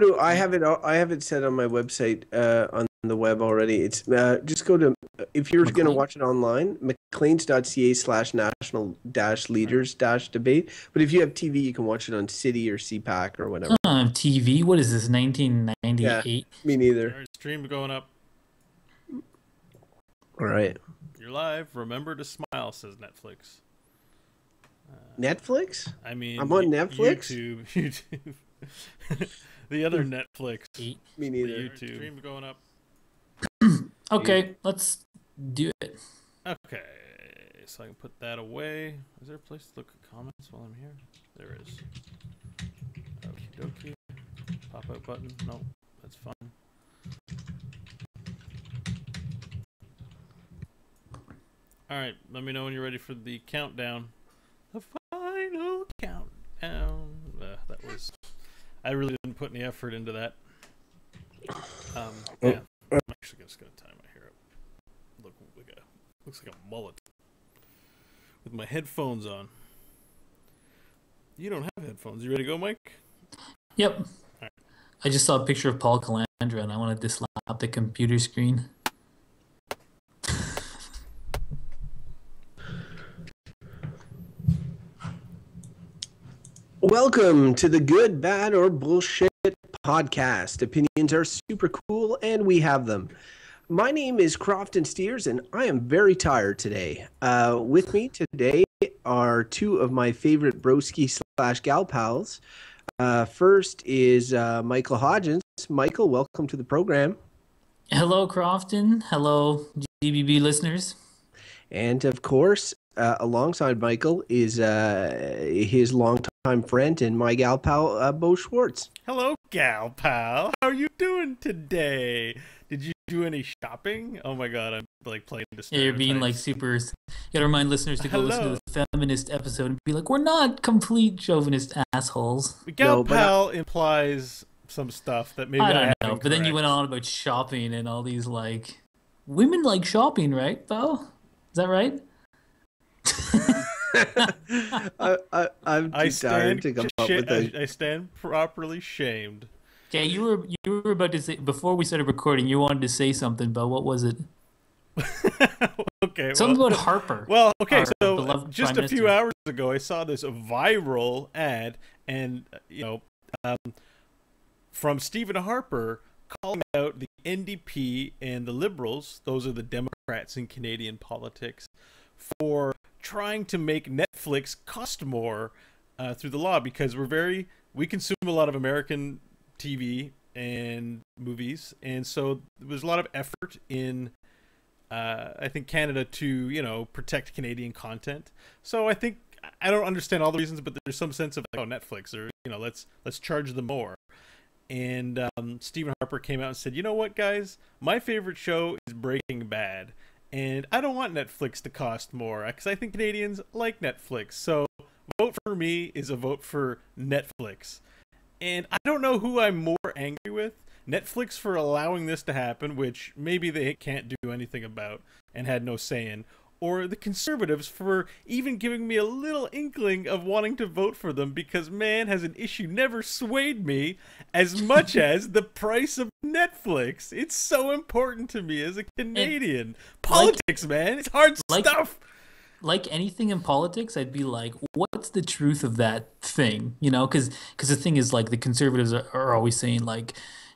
to. I have it set on my website on the web already. It's just go to if you're going to watch it online, macleans.ca/national-leaders-debate. But if you have TV, you can watch it on City or CPAC or whatever. TV. What is this? Yeah, 1998. me neither. All right, stream going up. All right. You're live. Remember to smile, says Netflix. Netflix? I mean, I'm on Netflix. YouTube. The other Netflix. Me neither. YouTube. Stream going up. Okay, let's do it. Okay, so I can put that away. Is there a place to look at comments while I'm here? There is. Okie dokie. Pop out button. No, that's fine. All right, let me know when you're ready for the countdown. The final countdown. That was. I really didn't put any effort into that. Yeah, I'm actually just gonna tie my hair up. Looks like a mullet with my headphones on. You don't have headphones. You ready to go, Mike? Yep. All right. I just saw a picture of Paul Calandra, and I want to dislap the computer screen. Welcome to the Good, Bad, or Bullshit podcast. Opinions are super cool, and we have them. My name is Crofton Steers, and I am very tired today. With me today are two of my favorite broski/gal pals. First is Michael Hodgins. Michael, welcome to the program. Hello, Crofton. Hello, GBB listeners. And of course, alongside Michael is his longtime friend and my gal pal, Beau Schwartz. Hello, gal pal. How are you doing today? Did you do any shopping? Oh my god, I'm like playing to Yeah, you're being like super. You gotta remind listeners to go listen to the feminist episode and be like, we're not complete chauvinist assholes. Gal pal implies some stuff that maybe I don't know. haven't But then you correct. went on about shopping and all these like women like shopping, right, Beau? Is that right? I'm too tired to come up with that. I stand properly shamed. Okay, you were about to say before we started recording. You wanted to say something, but what was it? Okay, something about Harper. Well, okay, so Prime just a few Minister. hours ago, I saw this viral ad, and from Stephen Harper calling out the NDP and the Liberals. Those are the Democrats in Canadian politics, for trying to make Netflix cost more through the law, because we consume a lot of American TV and movies, and so there's a lot of effort in I think Canada to protect Canadian content. So I think I don't understand all the reasons, but there's some sense of like, Netflix, or let's charge them more. And Stephen Harper came out and said, you know what, guys, my favorite show is Breaking Bad. And I don't want Netflix to cost more, because I think Canadians like Netflix. So vote for me is a vote for Netflix. And I don't know who I'm more angry with. Netflix for allowing this to happen, which maybe they can't do anything about and had no say in. Or the Conservatives for even giving me a little inkling of wanting to vote for them, because, man, has an issue never swayed me as much as the price of Netflix. It's so important to me as a Canadian. Politics, man. It's hard stuff. Like anything in politics, I'd be like, what's the truth of that thing? Because the thing is, like, the Conservatives are always saying, like,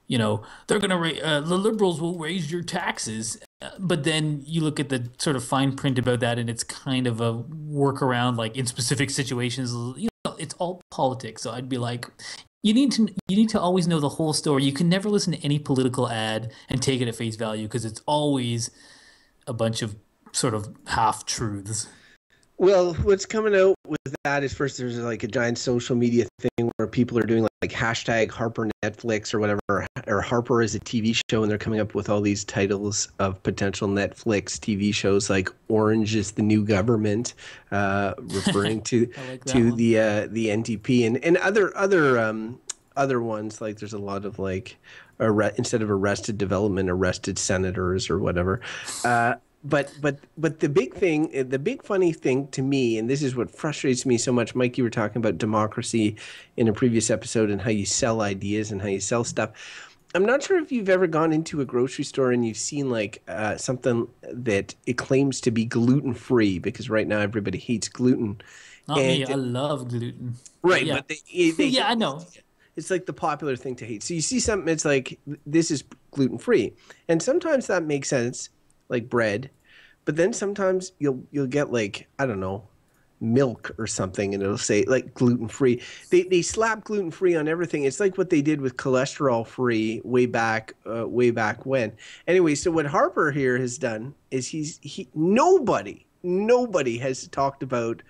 they're going to the Liberals will raise your taxes. But then you look at the sort of fine print about that, and it's kind of a workaround, like in specific situations. It's all politics. So I'd be like, you need to always know the whole story. You can never listen to any political ad and take it at face value, because it's always a bunch of sort of half truths. Well, what's coming out with that is, first there's like a giant social media thing where people are doing like hashtag Harper Netflix or whatever, or Harper is a TV show, and they're coming up with all these titles of potential Netflix TV shows, like Orange is the New Government, referring to the NDP and other ones. Like there's a lot of like instead of Arrested Development, Arrested Senators or whatever. but the big thing, the big funny thing to me, and this is what frustrates me so much, Mike, you were talking about democracy in a previous episode and how you sell ideas and how you sell stuff. I'm not sure if you've ever gone into a grocery store and you've seen like something that it claims to be gluten free, because right now everybody hates gluten. Not me. I love gluten. Right, yeah. but they Yeah, I know. It's like the popular thing to hate. So you see something, it's like, this is gluten free, and sometimes that makes sense, like bread, but then sometimes you'll get like, I don't know, milk or something, and it'll say like gluten free. They slap gluten free on everything. It's like what they did with cholesterol free way back when. Anyway, so what Harper here has done is nobody has talked about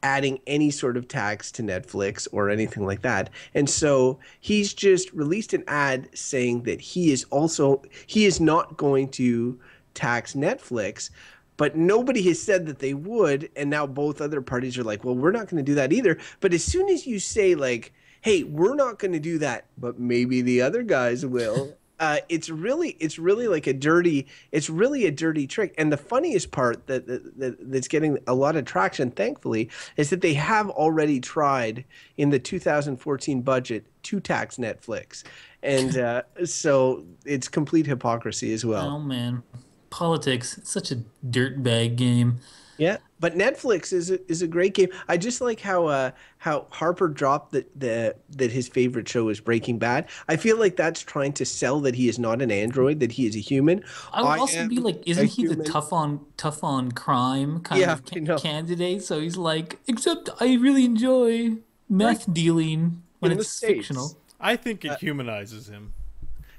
adding any sort of tax to Netflix or anything like that. And so he's just released an ad saying that he is not going to tax Netflix, but nobody has said that they would. And now both other parties are like, well, we're not going to do that either. But as soon as you say like, hey, we're not going to do that, but maybe the other guys will. It's really like a dirty trick. And the funniest part that's getting a lot of traction, thankfully, is that they have already tried in the 2014 budget to tax Netflix, and so it's complete hypocrisy as well. Oh man, politics, it's such a dirtbag game. Yeah, but Netflix is a great game. I just like how Harper dropped that his favorite show is Breaking Bad. I feel like that's trying to sell that he is not an android, that he is a human. I would also be like, isn't he the tough on crime kind of candidate? So he's like, except I really enjoy meth dealing when it's fictional. I think it humanizes him.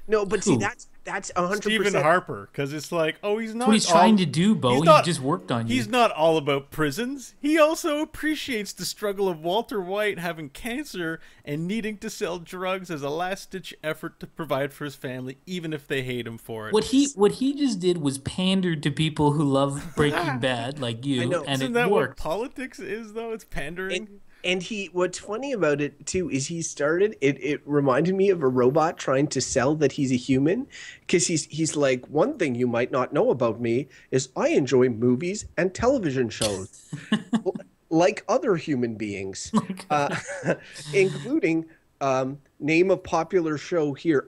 No, but see, that's 100%. Stephen Harper, because it's like, oh, he's not. That's what he's trying to do, Beau. He just worked on you. He's not all about prisons. He also appreciates the struggle of Walter White having cancer and needing to sell drugs as a last-ditch effort to provide for his family, even if they hate him for it. What he just did was pander to people who love Breaking Bad, like you, I know. and Isn't it that worked. what politics is, though? It's pandering. And what's funny about it too is he started. It reminded me of a robot trying to sell that he's a human, because he's like, one thing you might not know about me is I enjoy movies and television shows, like other human beings, including name a popular show here.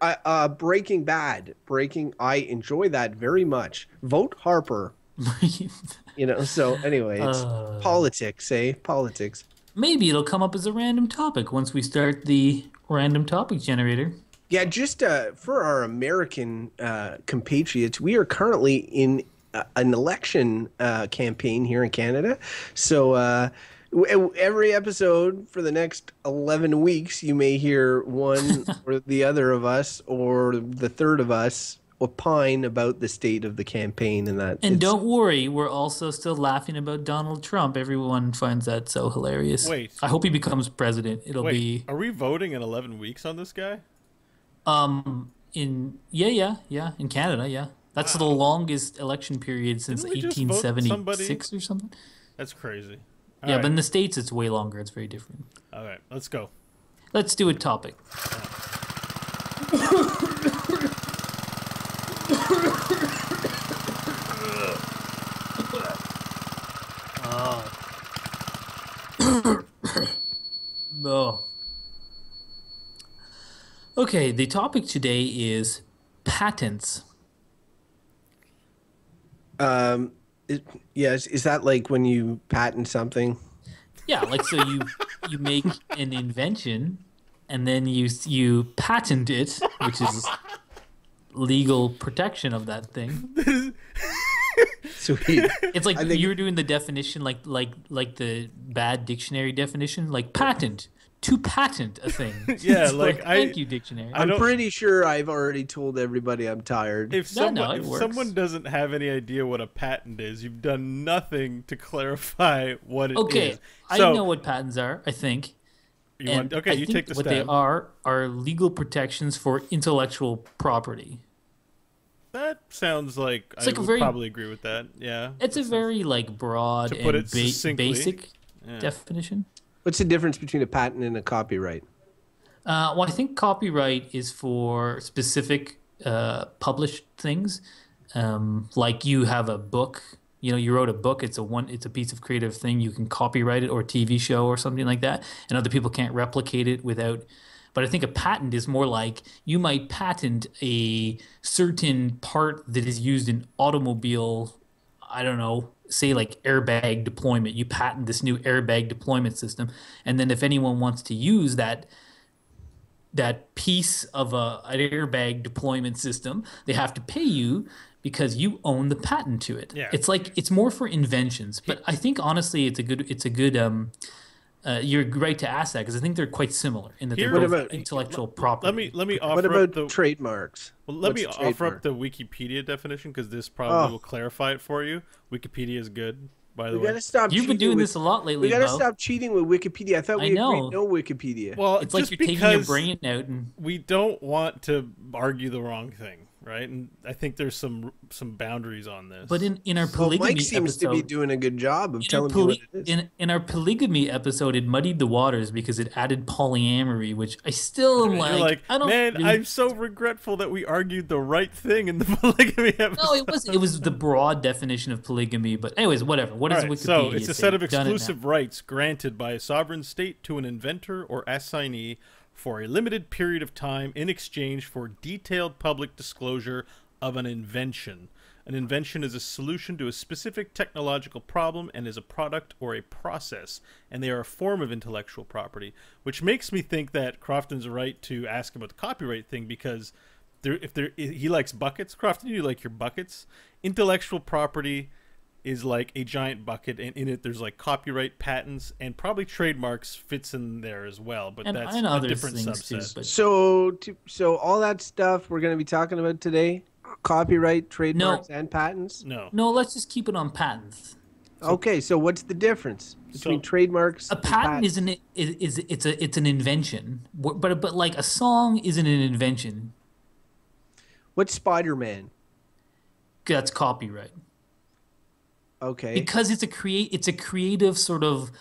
Breaking Bad. I enjoy that very much. Vote Harper. So anyway, it's politics, politics. Maybe it'll come up as a random topic once we start the random topic generator. Yeah, just for our American compatriots, we are currently in an election campaign here in Canada. So every episode for the next 11 weeks, you may hear one or the other of us or the third of us opine about the state of the campaign, and don't worry, we're also still laughing about Donald Trump. Everyone finds that so hilarious. Wait, I hope he becomes president. Are we voting in 11 weeks on this guy? In Canada, yeah. That's the longest election period since 1876 or something. That's crazy. All right. But in the States it's way longer. It's very different. All right, let's go. Let's do a topic. Oh. Okay, the topic today is patents. Is that like when you patent something? Yeah, like so you make an invention and then you patent it, which is legal protection of that thing. Sweet. It's like you were doing the definition, like the bad dictionary definition, like patent, to patent a thing. Yeah, like thank you, dictionary. I'm pretty sure I've already told everybody I'm tired. If someone doesnn't have any idea what a patent is, you've done nothing to clarify what it is. Okay, I know what patents are, I think. You take the what stab. They are legal protections for intellectual property. That sounds like I would probably agree with that. Yeah, it's a very like broad and basic definition. What's the difference between a patent and a copyright? Well, I think copyright is for specific published things, Like you have a book, you know, you wrote a book, it's a piece of creative thing, you can copyright it, or a TV show or something like that, and other people can't replicate it without. But I think a patent is more like you might patent a certain part that is used in automobile, I don't know, say like airbag deployment. You patent this new airbag deployment system, and then if anyone wants to use that piece of an airbag deployment system, they have to pay you because you own the patent to it. Yeah. It's like it's more for inventions, but I think honestly it's a good you're right to ask that because I think they're quite similar in that Here- they're What both about- intellectual property. Let me offer What up about the trademarks? well, let me What's offer trademark? up the Wikipedia definition because this probably Oh. will clarify it for you. Wikipedia is good, by the We way. gotta stop. You've been cheating doing with, this a lot lately, We gotta Beau. stop cheating with Wikipedia. I thought I we know. agreed no Wikipedia. Well, It's like just you're taking your because brain out and we don't want to argue the wrong thing, right? And I think there's some boundaries on this. but in our Well, polygamy Mike seems to be episode, doing a good job of in our, telling me what poly- it is. in our polygamy episode, it muddied the waters because it added polyamory, which I still am You're like, I don't man, really- I'm so regretful that we argued the right thing in the polygamy episode. No, it was the broad definition of polygamy. But anyways, whatever. What does All right, Wikipedia so it's a say? set of You've done it now. exclusive rights granted by a sovereign state to an inventor or assignee for a limited period of time in exchange for detailed public disclosure of an invention. An invention is a solution to a specific technological problem and is a product or a process, and they are a form of intellectual property, which makes me think that Crofton's right to ask about the copyright thing because he likes buckets. Crofton, you like your buckets. Intellectual property is like a giant bucket, and in it there's like copyright, patents, and probably trademarks fits in there as well. But and, that's and a other different things subset. too. But So all that stuff we're going to be talking about today: copyright, trademarks, and patents. No, no, let's just keep it on patents. Okay, so what's the difference between So- trademarks? A and patent patents? isn't it? It's an invention, but like a song isn't an invention. What's Spider-Man? That's copyright. Okay. Because it's a creative sort of,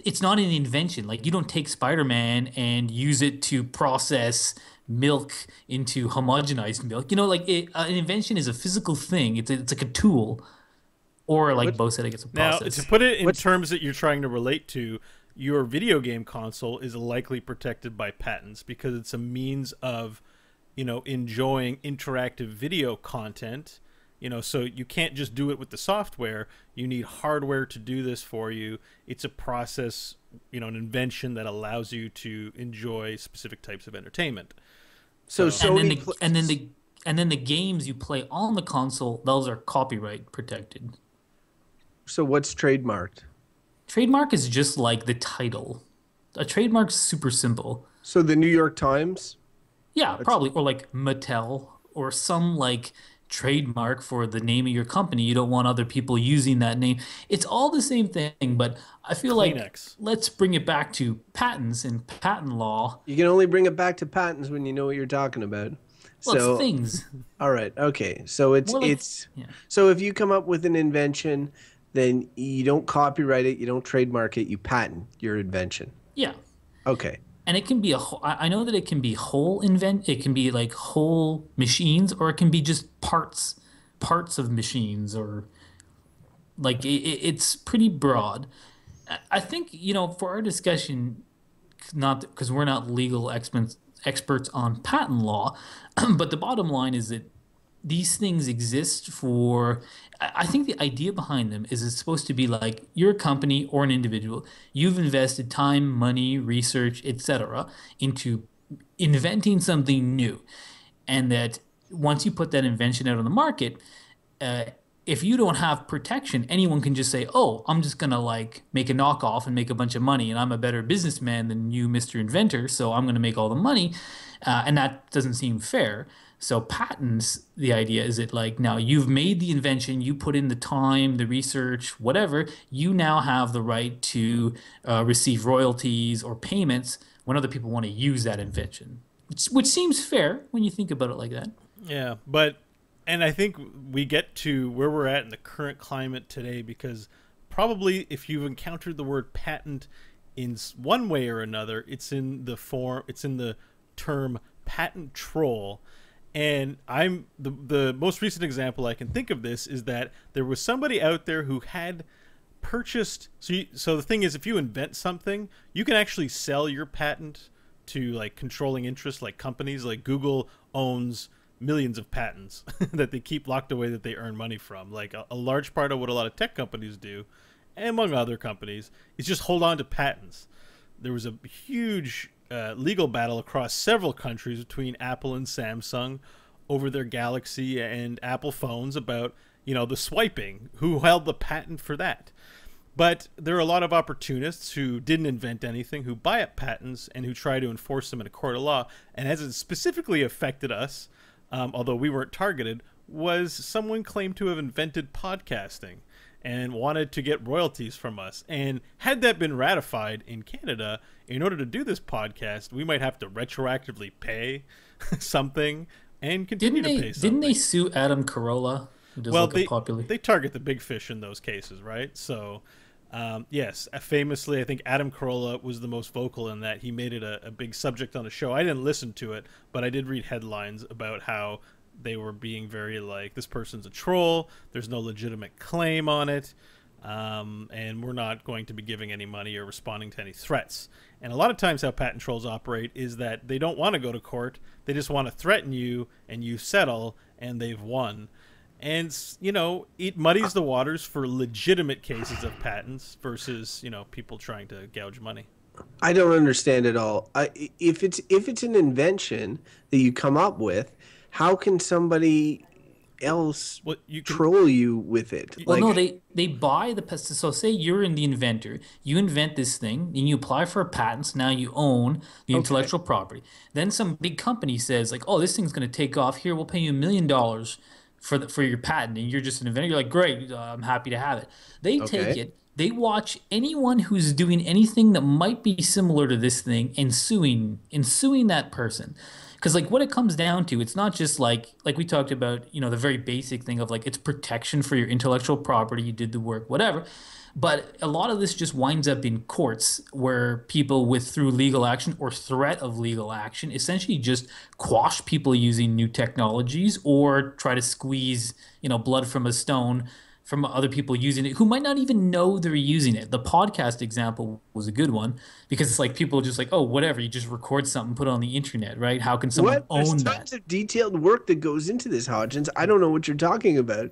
it's not an invention. Like you don't take Spider-Man and use it to process milk into homogenized milk. You know, like an invention is a physical thing. It's like a tool, or like Beau said, I guess a now process. to put it in terms that you're trying to relate to, your video game console is likely protected by patents because it's a means of, enjoying interactive video content. So you can't just do it with the software. You need hardware to do this for you. It's a process, an invention that allows you to enjoy specific types of entertainment. So and then the games you play on the console, those are copyright protected. So what's trademarked? Trademark is just like the title. A trademark's super simple. So the New York Times? Yeah, probably, or like Mattel, or some like trademark for the name of your company. You don't want other people using that name. It's all the same thing, but I feel like Kleenex. let's bring it back to patents and patent law. You can only bring it back to patents when you know what you're talking about. Well, So it's things. all right, okay. So it's More like- it's yeah. so if you come up with an invention, then you don't copyright it, you don't trademark it, you patent your invention. Yeah. Okay. And it can be I know that it can be it can be like whole machines, or it can be just parts of machines, or like it's pretty broad. I think, for our discussion, not because we're not legal experts on patent law, but the bottom line is that these things exist for, I think the idea behind them is it's supposed to be like you're a company or an individual, you've invested time, money, research, etc. into inventing something new, and that once you put that invention out on the market, if you don't have protection, anyone can just say, oh, I'm just going to like make a knockoff and make a bunch of money, and I'm a better businessman than you, Mr. Inventor, so I'm going to make all the money, and that doesn't seem fair. So patents, the idea is that like now you've made the invention, you put in the time, the research, whatever, you now have the right to receive royalties or payments when other people want to use that invention, which seems fair when you think about it like that. Yeah, and I think we get to where we're at in the current climate today because probably if you've encountered the word patent in one way or another, it's in the term patent troll. And I'm the most recent example I can think of this is that there was somebody out there who had purchased. So the thing is, if you invent something, you can actually sell your patent to like controlling interests, like companies. Like Google owns millions of patents that they keep locked away that they earn money from. Like a large part of what a lot of tech companies do, among other companies, is just hold on to patents. There was a huge legal battle across several countries between Apple and Samsung over their Galaxy and Apple phones about, the swiping, who held the patent for that. But there are a lot of opportunists who didn't invent anything, who buy up patents and who try to enforce them in a court of law. And as it specifically affected us, although we weren't targeted, was someone claimed to have invented podcasting and wanted to get royalties from us. And had that been ratified in Canada, in order to do this podcast, we might have to retroactively pay something and continue to pay something. Didn't they sue Adam Carolla? Who does They target the big fish in those cases, right? So, yes, famously, I think Adam Carolla was the most vocal in that. He made it a big subject on the show. I didn't listen to it, but I did read headlines about how they were being very like, this person's a troll, there's no legitimate claim on it, and we're not going to be giving any money or responding to any threats. And a lot of times how patent trolls operate is that they don't want to go to court, they just want to threaten you, and you settle, and they've won. And, it muddies the waters for legitimate cases of patents versus, people trying to gouge money. I don't understand at all. If it's an invention that you come up with, how can somebody else troll you with it? Well, no, they buy the pesticide. So say you're the inventor. You invent this thing, and you apply for a patent. So now you own the intellectual property. Then some big company says, like, oh, this thing's going to take off. Here, we'll pay you $1 million for your patent. And you're just an inventor. You're like, great, I'm happy to have it. They take it. They watch anyone who's doing anything that might be similar to this thing and suing that person. Because like what it comes down to, it's not just like we talked about, the very basic thing of like it's protection for your intellectual property, you did the work, whatever. But a lot of this just winds up in courts where people through legal action or threat of legal action essentially just quash people using new technologies or try to squeeze, blood from a stone from other people using it who might not even know they're using it. The podcast example was a good one because it's like people just like, oh, whatever, you just record something, put it on the internet, right? How can someone own that? There's tons of detailed work that goes into this, Hodgins. I don't know what you're talking about.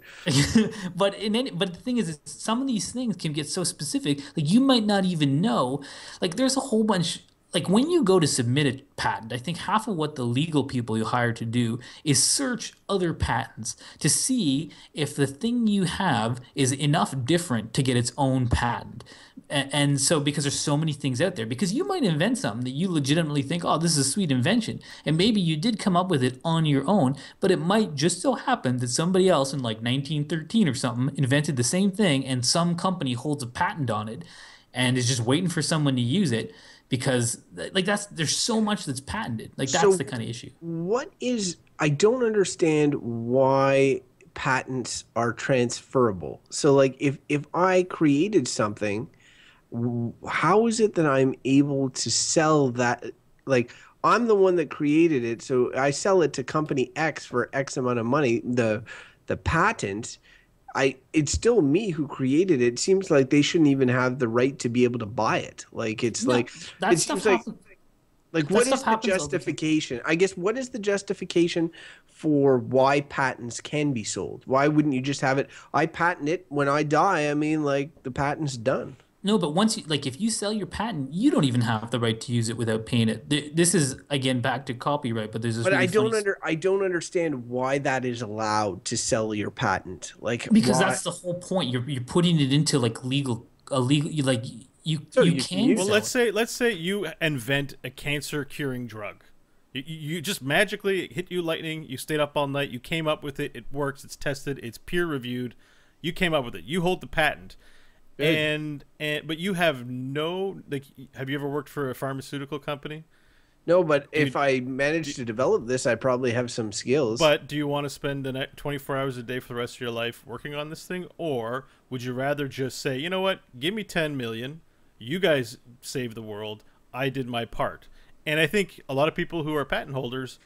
But the thing is some of these things can get so specific, like you might not even know. Like there's a whole bunch. Like when you go to submit a patent, I think half of what the legal people you hire to do is search other patents to see if the thing you have is enough different to get its own patent. And so because there's so many things out there, because you might invent something that you legitimately think, oh, this is a sweet invention. And maybe you did come up with it on your own, but it might just so happen that somebody else in like 1913 or something invented the same thing and some company holds a patent on it and is just waiting for someone to use it. Because like there's so much that's patented. Like that's the kind of issue. I don't understand why patents are transferable. So like if I created something, how is it that I'm able to sell that? Like I'm the one that created it, so I sell it to company X for X amount of money. The patent, it's still me who created it. It seems like they shouldn't even have the right to be able to buy it. Like it's like it seems like what is the justification? I guess what is the justification for why patents can be sold? Why wouldn't you just have it? I patent it when I die. I mean, like the patent's done. No, but once if you sell your patent, you don't even have the right to use it without paying it. This is again back to copyright, but there's this. But really I don't understand why that is allowed to sell your patent. Like because that's the whole point. You're putting it into like legal like you can. Well, let's say you invent a cancer curing drug. You just magically hit you lightning. You stayed up all night. You came up with it. It works. It's tested. It's peer reviewed. You came up with it. You hold the patent. Good. But you have no have you ever worked for a pharmaceutical company? No, but if I manage to develop this, I probably have some skills. But do you want to spend 24 hours a day for the rest of your life working on this thing, or would you rather just say, you know what, give me 10 million, you guys save the world, I did my part? And I think a lot of people who are patent holders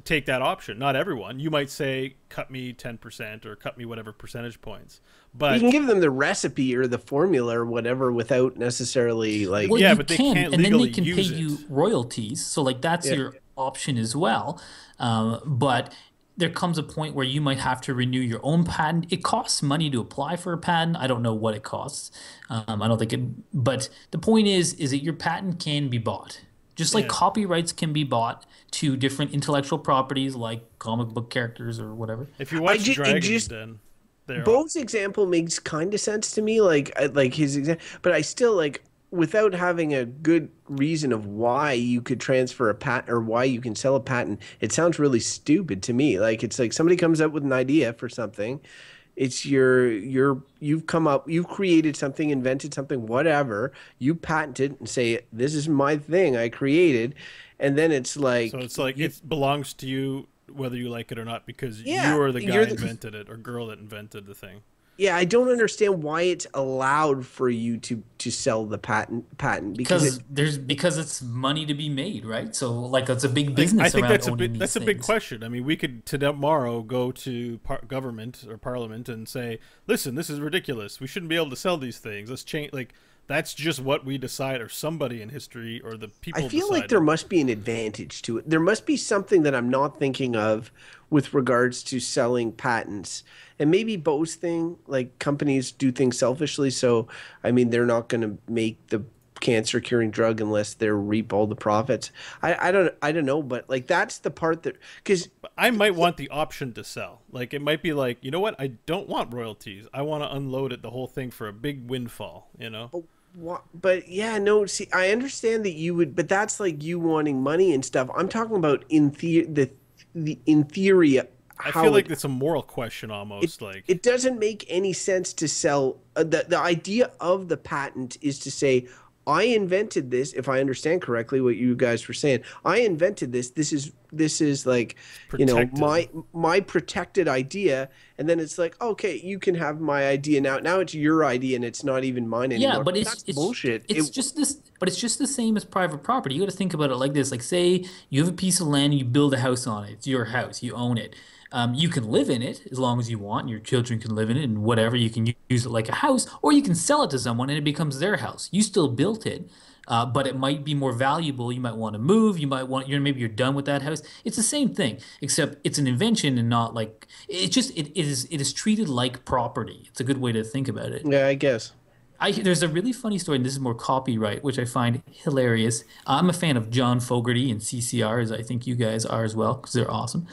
take that option. Not everyone. You might say, cut me 10% or cut me whatever percentage points. But you can give them the recipe or the formula or whatever without necessarily like. Well, yeah, you but they can, can't and then they legally can pay use you it. royalties. So like that's Yeah. your option as well. But there comes a point where you might have to renew your own patent. It costs money to apply for a patent. I don't know what it costs. I don't think it. But the point is that your patent can be bought, just like Yeah. copyrights can be bought to different intellectual properties like comic book characters or whatever. If you watch it Dragon's just- Den, they're Beau's example makes kind of sense to me, like his example, but I still like without having a good reason of why you could transfer a patent or why you can sell a patent. It sounds really stupid to me. Like it's like somebody comes up with an idea for something. It's you've created something, invented something, whatever. You patent it and say this is my thing I created, and then it's like so it's like it belongs to you whether you like it or not because Yeah, you're the guy you're who invented it or girl that invented the thing. Yeah, I don't understand why it's allowed for you to sell the patent because Because it's money to be made, right? So like that's a big business. I think around that's a owning big these that's a big things. question. I mean, we could tomorrow go to government or parliament and say, "Listen, this is ridiculous. We shouldn't be able to sell these things. Let's change." Like that's just what we decide, or somebody in history, or the people. I feel like decided. there must be an advantage to it. There must be something that I'm not thinking of with regards to selling patents. And maybe Beau's thing, like companies do things selfishly. So, I mean, they're not going to make the cancer curing drug unless they reap all the profits. I don't know, but like that's the part that because I might want the option to sell. Like it might be like, you know what? I don't want royalties. I want to unload it, the whole thing for a big windfall. You know. But yeah, no. See, I understand that you would, but that's like you wanting money and stuff. I'm talking about in theory. I feel like it's a moral question almost. It doesn't make any sense to sell. The idea of the patent is to say, I invented this. If I understand correctly, what you guys were saying, I invented this. This is like Protected. my protected idea. And then it's like, okay, you can have my idea now. Now it's your idea, and it's not even mine anymore. Yeah, but that's bullshit. It's just this, but it's just the same as private property. You got to think about it like this: like, say you have a piece of land, and you build a house on it. It's your house. You own it. You can live in it as long as you want, and your children can live in it, and whatever. You can use it like a house, or you can sell it to someone, and it becomes their house. You still built it, but it might be more valuable. You might want to move. You might want, maybe you're done with that house. It's the same thing, except it's an invention and not like it is treated like property. It's a good way to think about it. Yeah, I guess. There's a really funny story, and this is more copyright, which I find hilarious. I'm a fan of John Fogerty and CCR, as I think you guys are as well, because they're awesome.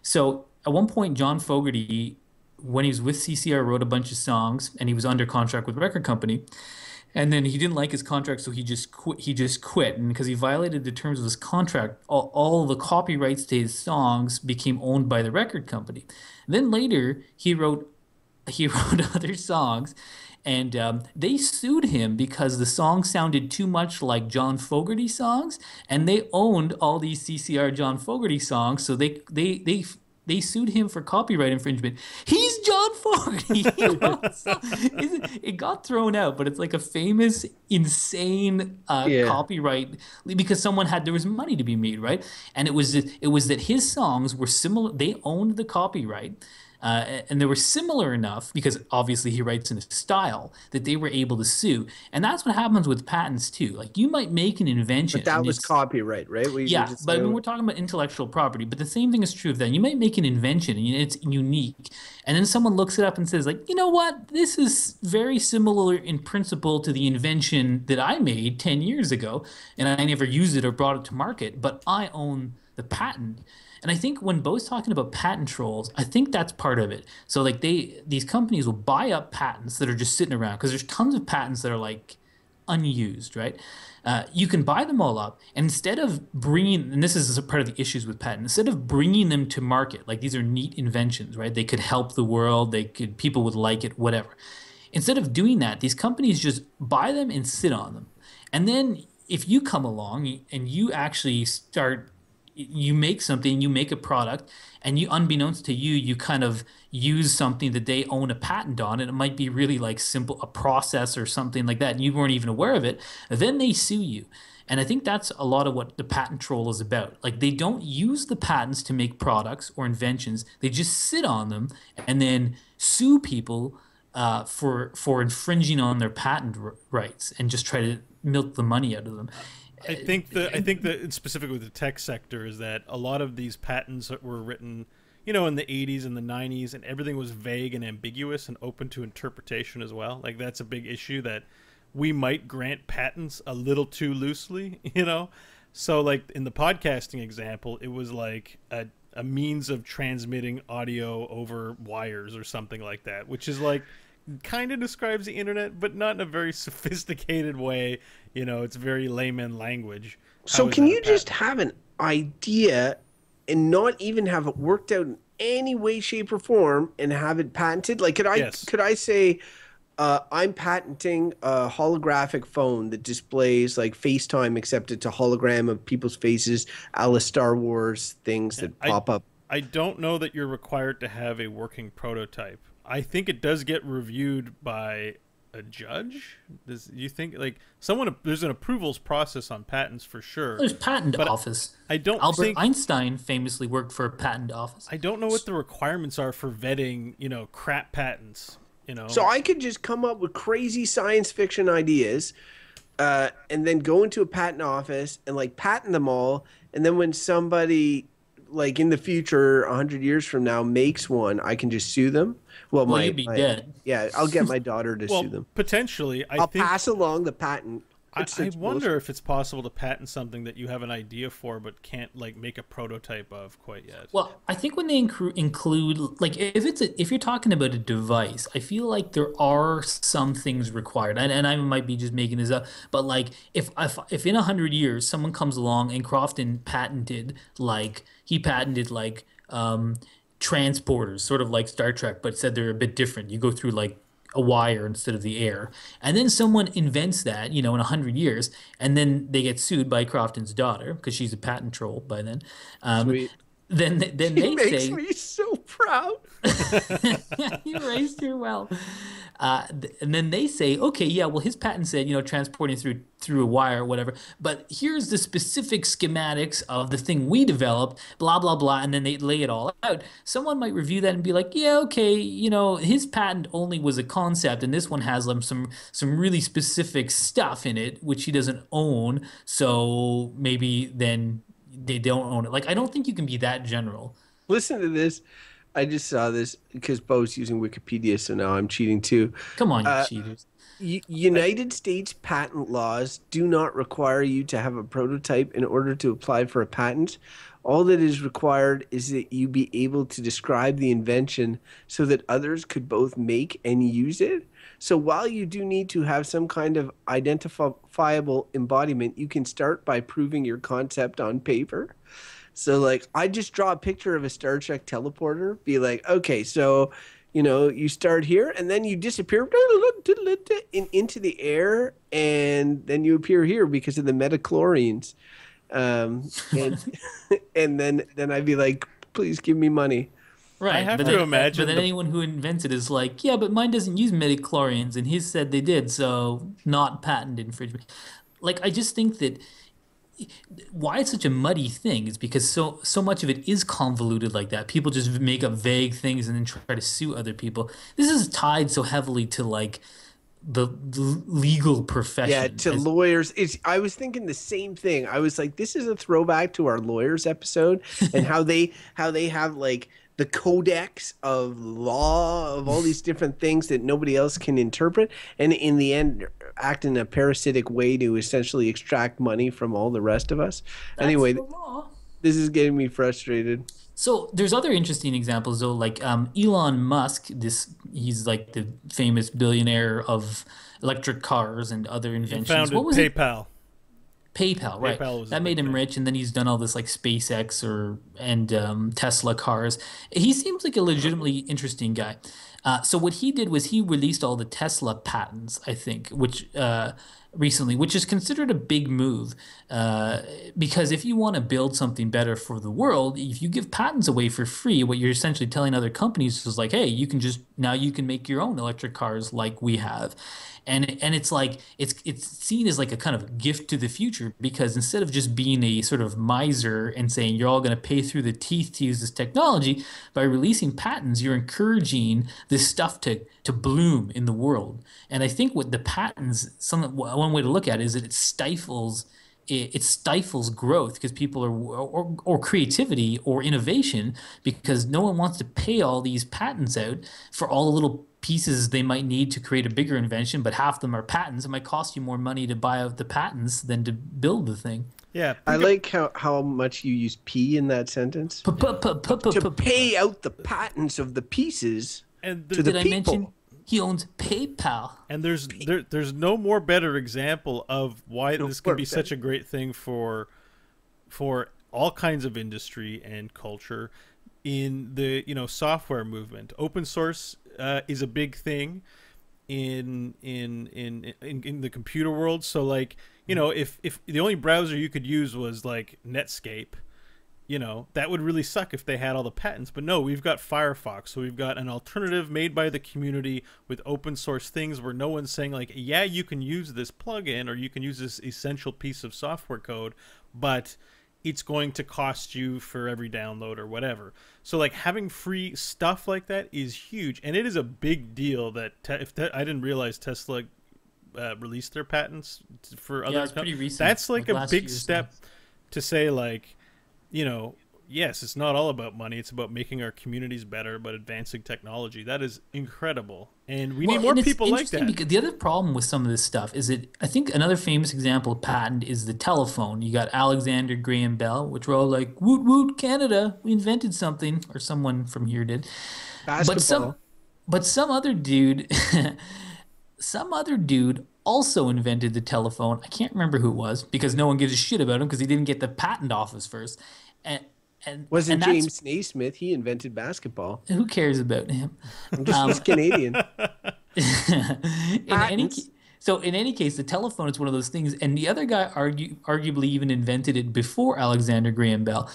So at one point, John Fogerty, when he was with CCR, wrote a bunch of songs, and he was under contract with a record company. And then he didn't like his contract, so he just quit. And because he violated the terms of his contract, all the copyrights to his songs became owned by the record company. Then later, he wrote other songs, and they sued him because the song sounded too much like John Fogerty songs, and they owned all these CCR John Fogerty songs, so they sued him for copyright infringement. He's John Fogerty. It got thrown out, but it's like a famous, insane copyright because there was money to be made, right? And it was that his songs were similar. They owned the copyright. And they were similar enough because obviously he writes in a style that they were able to sue. And that's what happens with patents too. Like you might make an invention. But that was copyright, right? Yeah, but I mean, we're talking about intellectual property. But the same thing is true of that. You might make an invention and it's unique. And then someone looks it up and says like, you know what? This is very similar in principle to the invention that I made 10 years ago. And I never used it or brought it to market. But I own the patent. And I think when Beau's talking about patent trolls, I think that's part of it. So like these companies will buy up patents that are just sitting around because there's tons of patents that are like unused, right? You can buy them all up, and instead of bringing, and this is a part of the issues with patent, instead of bringing them to market, like these are neat inventions, right? They could help the world, people would like it, whatever. Instead of doing that, these companies just buy them and sit on them. And then if you come along and you actually you make something, you make a product, and you, unbeknownst to you, you kind of use something that they own a patent on, and it might be really like simple, a process or something like that, and you weren't even aware of it, then they sue you. And I think that's a lot of what the patent troll is about. Like they don't use the patents to make products or inventions. They just sit on them and then sue people for infringing on their patent rights and just try to milk the money out of them. I think that specifically with the tech sector is that a lot of these patents that were written, you know, in the 80s and the 90s, and everything was vague and ambiguous and open to interpretation as well. Like that's a big issue, that we might grant patents a little too loosely, you know? So like in the podcasting example, it was like a means of transmitting audio over wires or something like that, which is like kind of describes the internet, but not in a very sophisticated way. You know, it's very layman language. So can you just have an idea and not even have it worked out in any way, shape, or form and have it patented? Like, could I say, I'm patenting a holographic phone that displays like FaceTime, except it's a hologram of people's faces, a la Star Wars things that pop up? I don't know that you're required to have a working prototype. I think it does get reviewed by a judge. You think like there's an approvals process on patents for sure. There's patent office. Albert Einstein famously worked for a patent office. I don't know what the requirements are for vetting, you know, crap patents. You know, so I could just come up with crazy science fiction ideas, and then go into a patent office and like patent them all, and then when somebody like in the future, 100 years from now, makes one, I can just sue them. Well, you'd be dead. Yeah, I'll get my daughter to sue them. Potentially, I'll pass along the patent. I wonder if it's possible to patent something that you have an idea for but can't like make a prototype of quite yet. Well, I think when they include like if you're talking about a device, I feel like there are some things required, and I might be just making this up, but like if in 100 years someone comes along and Crofton patented transporters, sort of like Star Trek, but said they're a bit different. You go through like a wire instead of the air, and then someone invents that, you know, in 100 years, and then they get sued by Crofton's daughter because she's a patent troll by then. Sweet. Then they makes me so proud. You raised her well. And then they say, okay, yeah, well, his patent said, you know, transporting through a wire or whatever, but here's the specific schematics of the thing we developed, blah, blah, blah, and then they lay it all out. Someone might review that and be like, yeah, okay, you know, his patent only was a concept, and this one has some really specific stuff in it, which he doesn't own, so maybe then they don't own it. Like, I don't think you can be that general. Listen to this. I just saw this because Beau's using Wikipedia, so now I'm cheating too. Come on, you cheaters. United States patent laws do not require you to have a prototype in order to apply for a patent. All that is required is that you be able to describe the invention so that others could both make and use it. So while you do need to have some kind of identifiable embodiment, you can start by proving your concept on paper. So like I just draw a picture of a Star Trek teleporter, be like, okay, so you know, you start here and then you disappear into the air, and then you appear here because of the metachlorines. And then I'd be like, please give me money. Right. I have to imagine. But then anyone who invents it is like, yeah, but mine doesn't use metachlorines, and his said they did, so not patent infringement. Like, I just think that why it's such a muddy thing is because so much of it is convoluted like that. People just make up vague things and then try to sue other people. This is tied so heavily to like the legal profession. Yeah, to lawyers. I was thinking the same thing. I was like, this is a throwback to our lawyers episode and how they have like the codex of law of all these different things that nobody else can interpret, and in the end act in a parasitic way to essentially extract money from all the rest of us. That's anyway, the law. This is getting me frustrated. So there's other interesting examples though, like Elon Musk. He's like the famous billionaire of electric cars and other inventions. He founded what was PayPal. PayPal, right? PayPal was that made him rich, and then he's done all this like SpaceX and Tesla cars. He seems like a legitimately interesting guy. So what he did was he released all the Tesla patents, I think, which recently, which is considered a big move. Because if you want to build something better for the world, if you give patents away for free, what you're essentially telling other companies is like, hey, you can just now you can make your own electric cars like we have. And it's like it's seen as like a kind of gift to the future because instead of just being a sort of miser and saying you're all going to pay through the teeth to use this technology, by releasing patents, you're encouraging this stuff to bloom in the world. And I think what the patents, one way to look at it is that it stifles growth because people are or creativity or innovation because no one wants to pay all these patents out for all the little pieces they might need to create a bigger invention, but half of them are patents. It might cost you more money to buy out the patents than to build the thing. Yeah, I like how much you use P in that sentence. To pay out the patents of the pieces to the people. Did I mention he owns PayPal? And there's no more better example of why this can be such a great thing for all kinds of industry and culture in the software movement. Open source is a big thing in the computer world. So like if the only browser you could use was like Netscape, that would really suck if they had all the patents. But no, we've got Firefox, so we've got an alternative made by the community with open source things where no one's saying like, yeah, you can use this plugin or you can use this essential piece of software code, but it's going to cost you for every download or whatever. So like having free stuff like that is huge, and it is a big deal that I didn't realize Tesla released their patents for other it's pretty recent. That's like a big step so. To say like, yes, it's not all about money. It's about making our communities better, but advancing technology. That is incredible. And we need more people like that. Because the other problem with some of this stuff is that I think another famous example of patent is the telephone. You got Alexander Graham Bell, which we're all like, woot woot, Canada, we invented something, or someone from here did. Basketball. But some other dude, also invented the telephone. I can't remember who it was because no one gives a shit about him because he didn't get the patent office first. Wasn't James Naismith? He invented basketball. Who cares about him? I'm just Canadian. In any case, the telephone is one of those things, and the other guy arguably even invented it before Alexander Graham Bell,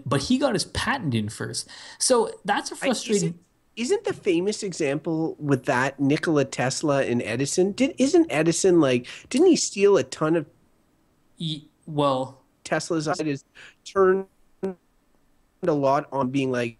but he got his patent in first. So that's a frustrating. Isn't the famous example with that Nikola Tesla and Edison? Isn't Edison didn't he steal a ton of? Tesla's ideas turned a lot on being like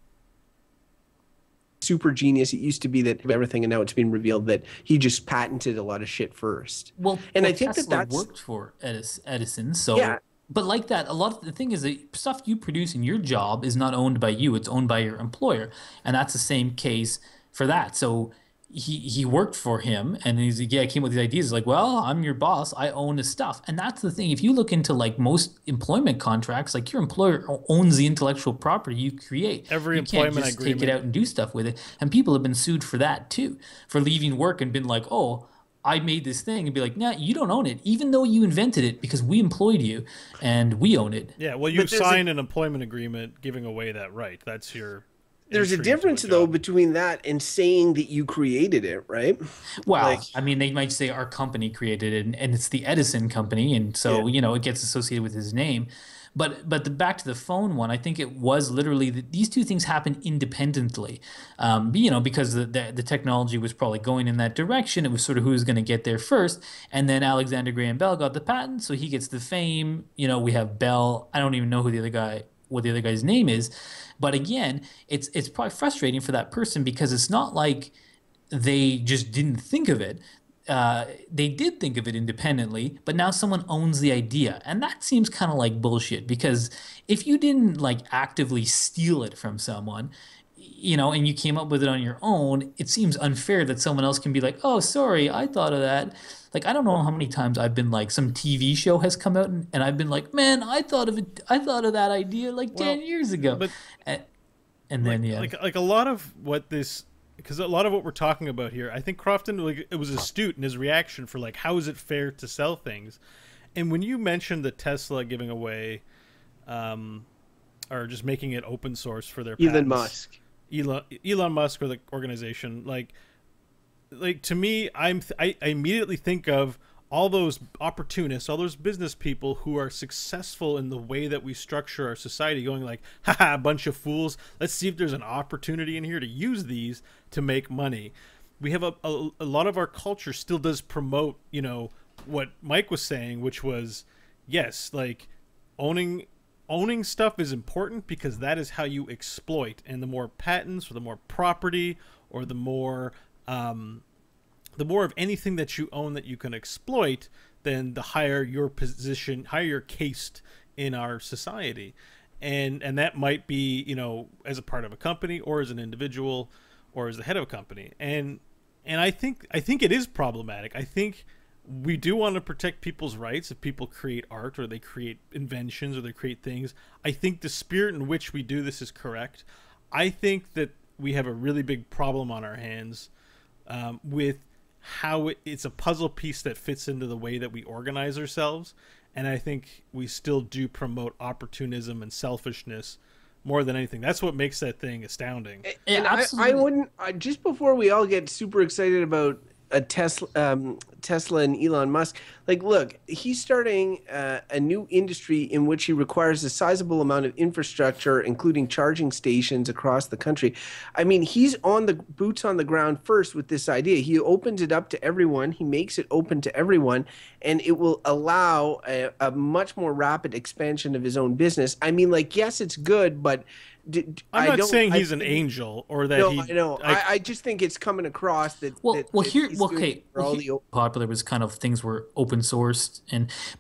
super genius. It used to be that everything, and now it's been revealed that he just patented a lot of shit first. I think Tesla worked for Edison. So, yeah. But like that, the thing is that stuff you produce in your job is not owned by you; it's owned by your employer, and that's the same case for that. So he worked for him, and he's like, I came with these ideas. Like, well, I'm your boss. I own the stuff, and that's the thing. If you look into like most employment contracts, like your employer owns the intellectual property you create. Every employment agreement. You can't just take it out and do stuff with it. And people have been sued for that too, for leaving work and been like, oh, I made this thing, and be like, nah, you don't own it, even though you invented it because we employed you and we own it. Yeah, well, you sign an employment agreement giving away that right. That's your. There's a difference, though, between that and saying that you created it, right? Well, I mean, they might say our company created it, and it's the Edison company, and so, it gets associated with his name. But back to the phone one, I think it was literally these two things happened independently, because the technology was probably going in that direction. It was sort of who was going to get there first. And then Alexander Graham Bell got the patent, so he gets the fame. We have Bell. I don't even know what the other guy's name is. But again, it's probably frustrating for that person because it's not like they just didn't think of it. They did think of it independently, but now someone owns the idea. And that seems kind of like bullshit because if you didn't actively steal it from someone, and you came up with it on your own, it seems unfair that someone else can be like, oh, sorry, I thought of that. Like, I don't know how many times I've been like, some TV show has come out and I've been like, man, I thought of that idea 10 years ago. But, and then, like a lot of what this, because a lot of what we're talking about here, I think Crofton, it was astute in his reaction for how is it fair to sell things? And when you mentioned the Tesla giving away, or just making it open source for their patents, Elon Musk or the organization, like to me, I immediately think of all those opportunists, all those business people who are successful in the way that we structure our society, going like, haha, a bunch of fools. Let's see if there's an opportunity in here to use these to make money. We have a lot of our culture still does promote, you know, what Mike was saying, which was, yes, like owning stuff is important because that is how you exploit. And the more patents or the more property or the more of anything that you own that you can exploit, then the higher your position, higher you're cased in our society. And that might be, you know, as a part of a company or as an individual or as the head of a company. And I think it is problematic. I think we do want to protect people's rights if people create art or they create inventions or they create things. I think the spirit in which we do this is correct. I think that we have a really big problem on our hands with how it's a puzzle piece that fits into the way that we organize ourselves. And I think we still do promote opportunism and selfishness more than anything. That's what makes that thing astounding. And I wouldn't, just before we all get super excited about a Tesla and Elon Musk, like, look, he's starting a new industry in which he requires a sizable amount of infrastructure, including charging stations across the country. I mean, he's on the boots on the ground first with this idea. He opens it up to everyone. He makes it open to everyone, and it will allow a much more rapid expansion of his own business. I mean, like, yes, it's good, but I'm not saying he's an angel or that he. I know. I just think it's coming across that. Popular was kind of things were open sourced,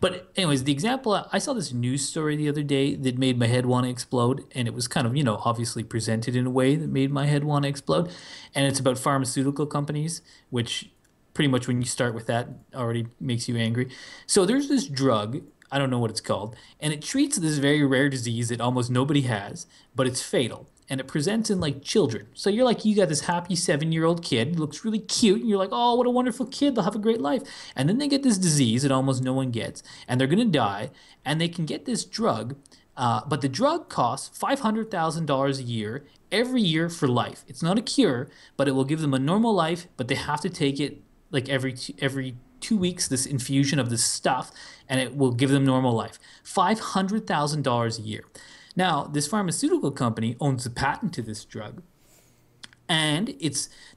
but anyways, the example I saw this news story the other day that made my head want to explode, and it was kind of, you know, obviously presented in a way that made my head want to explode, and it's about pharmaceutical companies, which pretty much when you start with that already makes you angry. So there's this drug. I don't know what it's called, and it treats this very rare disease that almost nobody has, but it's fatal, and it presents in like children. So you're like, you got this happy 7-year-old kid, looks really cute, and you're like, oh, what a wonderful kid, they'll have a great life. And then they get this disease that almost no one gets, and they're gonna die, and they can get this drug, but the drug costs $500,000 a year, every year for life. It's not a cure, but it will give them a normal life, but they have to take it like every 2 weeks, this infusion of this stuff, and it will give them normal life. $500,000 a year. Now, this pharmaceutical company owns the patent to this drug, and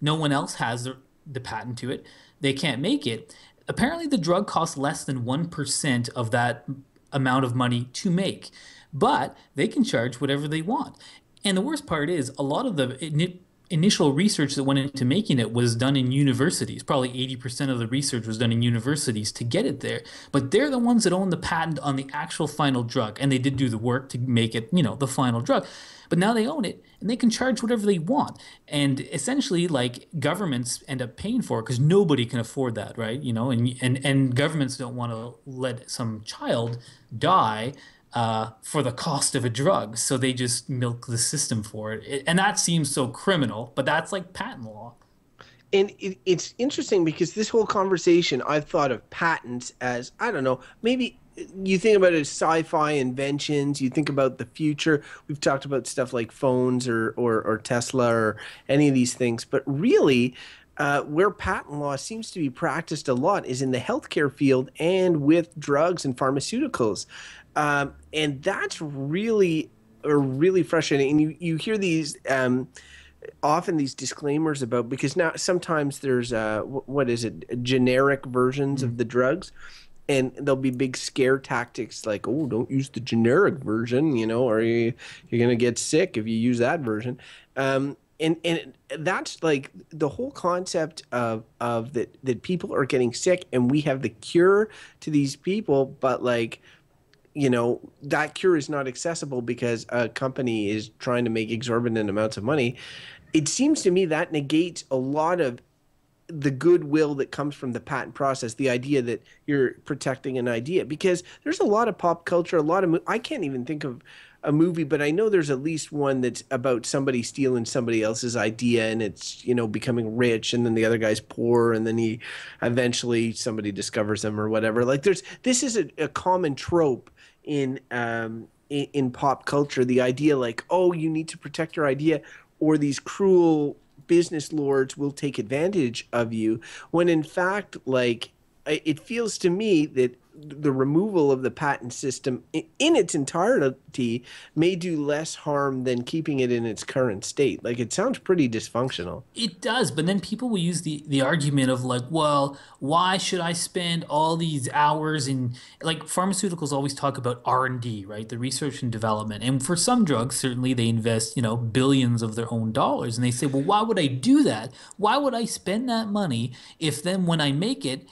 no one else has the patent to it. They can't make it. Apparently, the drug costs less than 1% of that amount of money to make, but they can charge whatever they want. And the worst part is, a lot of the initial research that went into making it was done in universities. Probably 80% of the research was done in universities to get it there. But they're the ones that own the patent on the actual final drug. And they did do the work to make it, you know, the final drug. But now they own it, and they can charge whatever they want. And essentially, like, governments end up paying for it because nobody can afford that, right? You know, and governments don't want to let some child die for the cost of a drug, so they just milk the system for it. And that seems so criminal, but that's like patent law. And it's interesting because this whole conversation, I've thought of patents as, I don't know, maybe you think about it as sci-fi inventions, you think about the future. We've talked about stuff like phones or Tesla or any of these things, but really where patent law seems to be practiced a lot is in the healthcare field and with drugs and pharmaceuticals. And that's really frustrating. And you hear these often these disclaimers about, because now sometimes there's what is it, generic versions of the drugs, and there'll be big scare tactics like, oh, don't use the generic version, you know, or you're gonna get sick if you use that version. And that's like the whole concept of that people are getting sick and we have the cure to these people, but like, you know, that cure is not accessible because a company is trying to make exorbitant amounts of money. It seems to me that negates a lot of the goodwill that comes from the patent process, the idea that you're protecting an idea, because there's a lot of pop culture, a lot of I can't even think of a movie, but I know there's at least one that's about somebody stealing somebody else's idea, and it's, you know, becoming rich, and then the other guy's poor, and then he eventually somebody discovers him or whatever. Like this is a common trope in pop culture, the idea like, oh, you need to protect your idea or these cruel business lords will take advantage of you, when in fact, like, it feels to me that the removal of the patent system in its entirety may do less harm than keeping it in its current state. Like, it sounds pretty dysfunctional. It does, but then people will use the argument of like, well, why should I spend all these hours in like pharmaceuticals always talk about R&D, right? The research and development. And for some drugs, certainly they invest, billions of their own dollars. And they say, well, why would I do that? Why would I spend that money if then when I make it,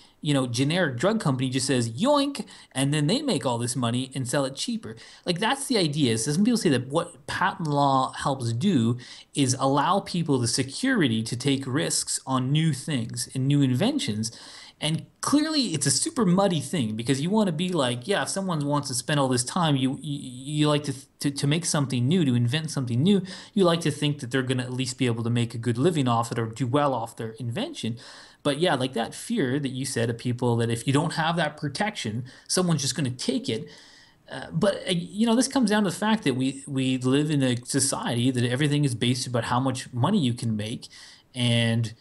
generic drug company just says yoink, and then they make all this money and sell it cheaper. Like that's the idea. So some people say that what patent law helps do is allow people the security to take risks on new things and new inventions. And clearly it's a super muddy thing because you want to be like, yeah, if someone wants to spend all this time, you like to make something new, to invent something new, you like to think that they're going to at least be able to make a good living off it or do well off their invention. But yeah, like that fear that you said of people that if you don't have that protection, someone's just going to take it. But this comes down to the fact that we live in a society that everything is based about how much money you can make, and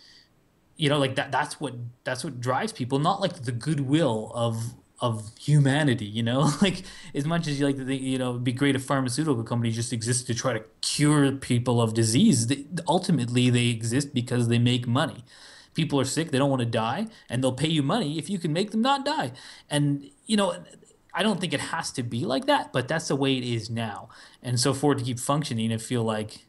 like that's what drives people, not like the goodwill of humanity. Like as much as you like to think, it'd be great if pharmaceutical companies just exist to try to cure people of disease. Ultimately, they exist because they make money. People are sick, they don't want to die, and they'll pay you money if you can make them not die. And, I don't think it has to be like that, but that's the way it is now. And so for it to keep functioning, I feel like,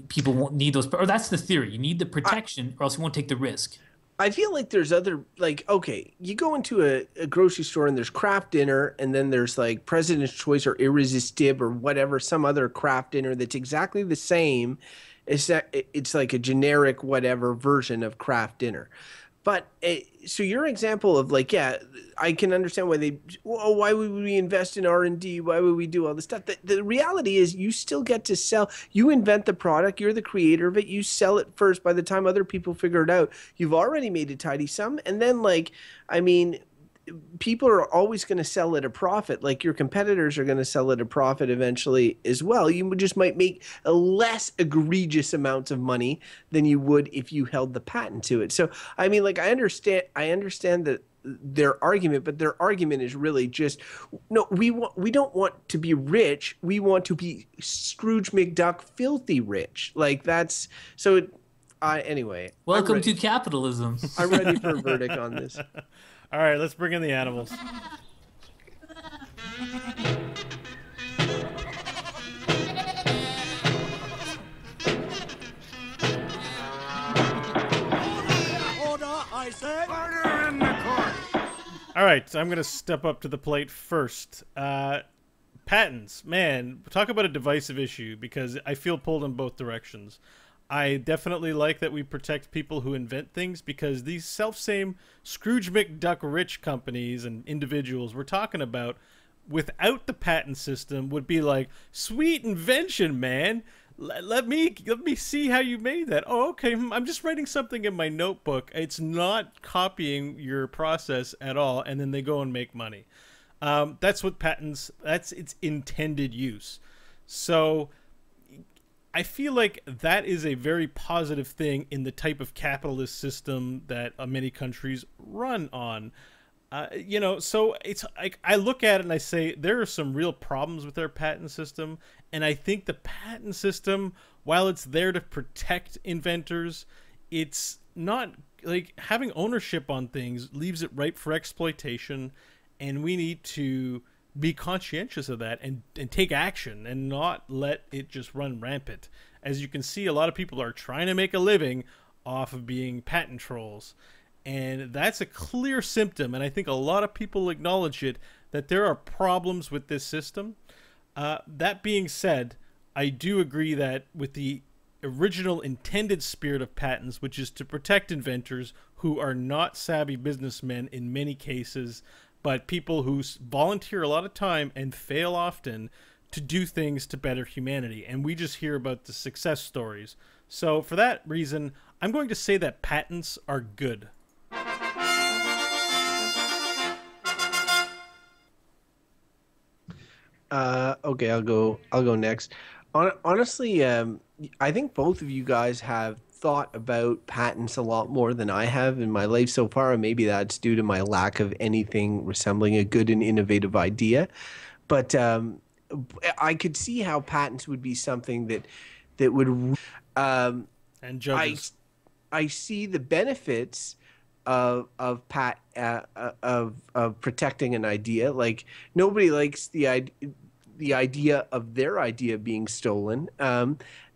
people won't need those, or that's the theory. You need the protection or else you won't take the risk. I feel like there's other, like, okay, you go into a grocery store and there's Kraft dinner, and then there's like President's Choice or Irresistible or whatever, some other Kraft dinner that's exactly the same. It's like a generic whatever version of Kraft dinner. But so your example of like, yeah, I can understand why would we invest in R&D? Why would we do all this stuff? The reality is you still get to sell. You invent the product. You're the creator of it. You sell it first. By the time other people figure it out, you've already made a tidy sum. And then people are always going to sell at a profit. Like your competitors are going to sell at a profit eventually as well. You just might make a less egregious amounts of money than you would if you held the patent to it. So, I understand that their argument, but their argument is really just, no, we don't want to be rich. We want to be Scrooge McDuck filthy rich. Like that's so. Anyway. Welcome to capitalism. I'm ready for a verdict on this. All right, let's bring in the animals. Order, I say. Order in the court. All right, so I'm going to step up to the plate first. Patents, man, talk about a divisive issue because I feel pulled in both directions. I definitely like that we protect people who invent things because these self-same Scrooge McDuck rich companies and individuals we're talking about without the patent system would be like, sweet invention, man. Let me see how you made that. Oh, okay. I'm just writing something in my notebook. It's not copying your process at all. And then they go and make money. That's what patents, that's its intended use. So I feel like that is a very positive thing in the type of capitalist system that many countries run on. So it's like I look at it and I say there are some real problems with our patent system. And I think the patent system, while it's there to protect inventors, it's not like having ownership on things leaves it ripe for exploitation. And we need to be conscientious of that and take action and not let it just run rampant. As you can see, a lot of people are trying to make a living off of being patent trolls. And that's a clear symptom, and I think a lot of people acknowledge it, that there are problems with this system. That being said, I do agree that with the original intended spirit of patents, which is to protect inventors who are not savvy businessmen in many cases, but people who volunteer a lot of time and fail often to do things to better humanity. And we just hear about the success stories. So for that reason, I'm going to say that patents are good. Okay, I'll go next. Honestly, I think both of you guys have thought about patents a lot more than I have in my life so far, and maybe that's due to my lack of anything resembling a good and innovative idea. But I could see how patents would be something that would. And judges. I see the benefits of protecting an idea. Like nobody likes the idea of their idea being stolen.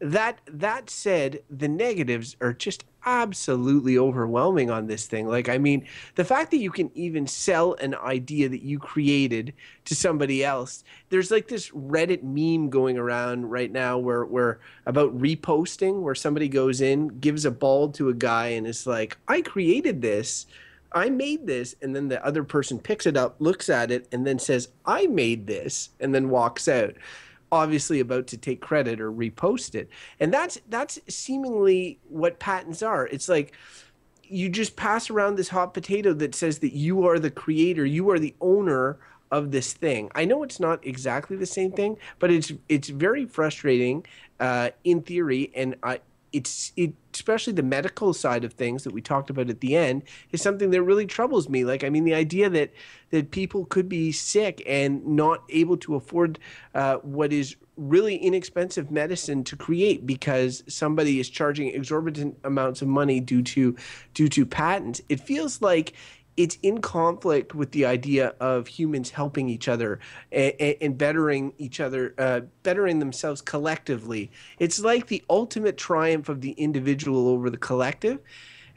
That said, the negatives are just absolutely overwhelming on this thing. Like, I mean, the fact that you can even sell an idea that you created to somebody else. There's like this Reddit meme going around right now where about reposting, where somebody goes in, gives a ball to a guy and is like, I created this. I made this, and then the other person picks it up, looks at it, and then says, I made this, and then walks out, obviously about to take credit or repost it. And that's seemingly what patents are. It's like you just pass around this hot potato that says that you are the creator, you are the owner of this thing. I know it's not exactly the same thing, but it's very frustrating in theory, and especially the medical side of things that we talked about at the end is something that really troubles me. Like, I mean, the idea that people could be sick and not able to afford what is really inexpensive medicine to create because somebody is charging exorbitant amounts of money due to patents. It feels like it's in conflict with the idea of humans helping each other and bettering each other, bettering themselves collectively. It's like the ultimate triumph of the individual over the collective.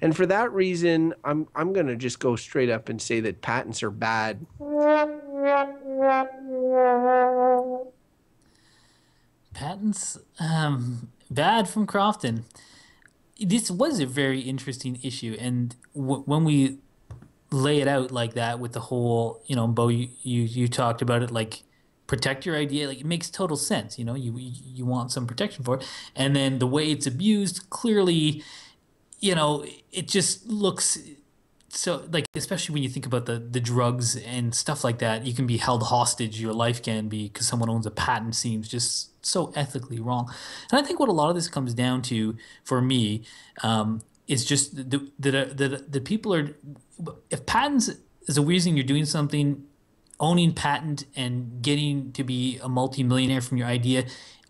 And for that reason, I'm going to just go straight up and say that patents are bad. Patents, bad from Crofton. This was a very interesting issue, and when we lay it out like that with the whole, Beau, you talked about it, like protect your idea, like it makes total sense. You want some protection for it, and then the way it's abused, clearly, it just looks so, like, especially when you think about the drugs and stuff like that, you can be held hostage. Your life can be because someone owns a patent. Seems just so ethically wrong. And I think what a lot of this comes down to, for me, is just the people are. If patents is a reason you're doing something, owning patent and getting to be a multimillionaire from your idea,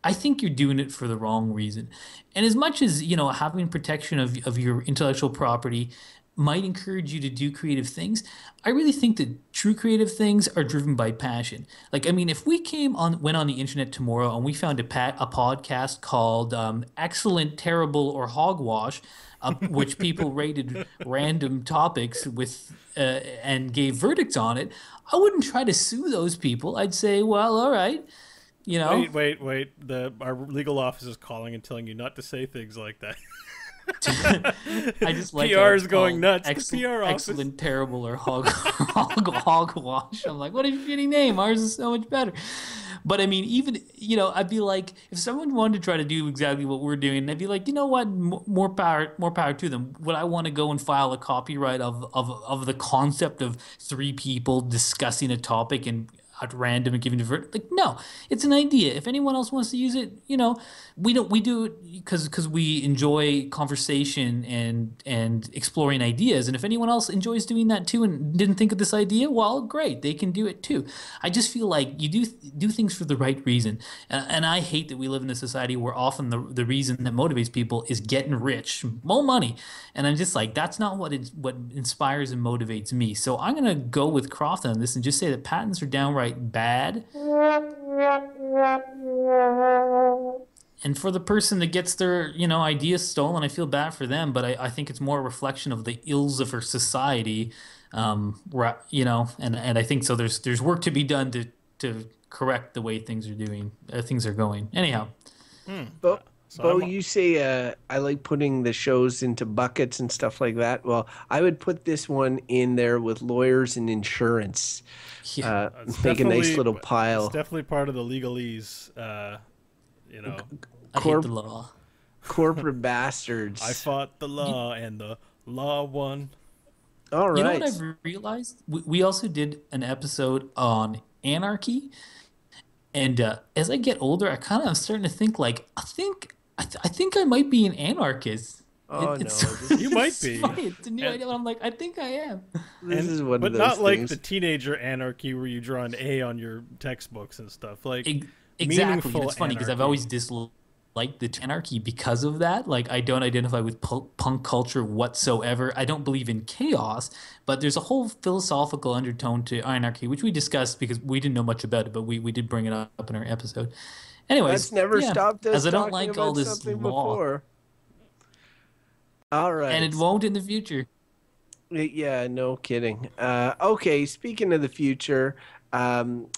I think you're doing it for the wrong reason. And as much as, having protection of your intellectual property might encourage you to do creative things, I really think that true creative things are driven by passion. Like, I mean, if we went on the internet tomorrow and we found a podcast called Excellent, Terrible, or Hogwash, which people rated random topics with and gave verdicts on it, I wouldn't try to sue those people. I'd say, well, all right, Wait. Our legal office is calling and telling you not to say things like that. I just like PR is going nuts. The PR office. Excellent, Terrible, or Hogwash. I'm like, what a shitty name. Ours is so much better. But I mean, even, I'd be like, if someone wanted to try to do exactly what we're doing, I'd be like, you know what, more power to them. Would I want to go and file a copyright of the concept of three people discussing a topic and at random and giving a verdict? Like, no, it's an idea. If anyone else wants to use it, we do it because we enjoy conversation and exploring ideas. And if anyone else enjoys doing that too and didn't think of this idea, well, great, they can do it too. I just feel like you do things for the right reason. And I hate that we live in a society where often the reason that motivates people is getting rich, more money. And I'm just like, that's not what inspires and motivates me. So I'm going to go with Crofton on this and just say that patents are downright bad. And for the person that gets their, ideas stolen, I feel bad for them, but I think it's more a reflection of the ills of our society, and I think so there's work to be done to correct the way things are going. Anyhow. Beau, you say I like putting the shows into buckets and stuff like that. Well, I would put this one in there with lawyers and insurance. Yeah, make a nice little pile. It's definitely part of the legalese, I hate the law. Corporate bastards. I fought the law and the law won. All right. You know what I've realized? We also did an episode on anarchy. And as I get older, I kind of am starting to think like, I think I might be an anarchist. Oh It's no, You might it's be. funny. It's a new And- idea, but I'm like, I think I am. this is one but of those not like things. the teenager anarchy where you draw an A on your textbooks and stuff. Like Exactly, and meaningful it's funny because I've anarchy. always disliked the anarchy because of that. Like, I don't identify with punk culture whatsoever. I don't believe in chaos, but there's a whole philosophical undertone to anarchy, which we discussed because we didn't know much about it, but we did bring it up in our episode. Anyways, That's never yeah, stopped us as I don't talking like all about this something law, before. All right. and it won't in the future. Yeah, no kidding. Okay, speaking of the future, um,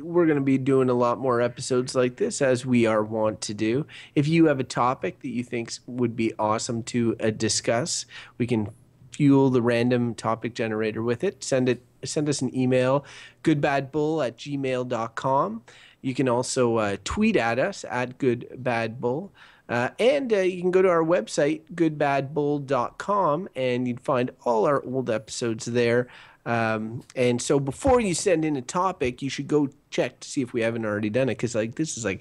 we're going to be doing a lot more episodes like this as we are wont to do. If you have a topic that you think would be awesome to discuss, we can fuel the random topic generator with it. Send us an email, goodbadbull@gmail.com. You can also tweet at us at goodbadbull. And you can go to our website, goodbadbull.com, and you'd find all our old episodes there. And so before you send in a topic, you should go check to see if we haven't already done it. Because this is I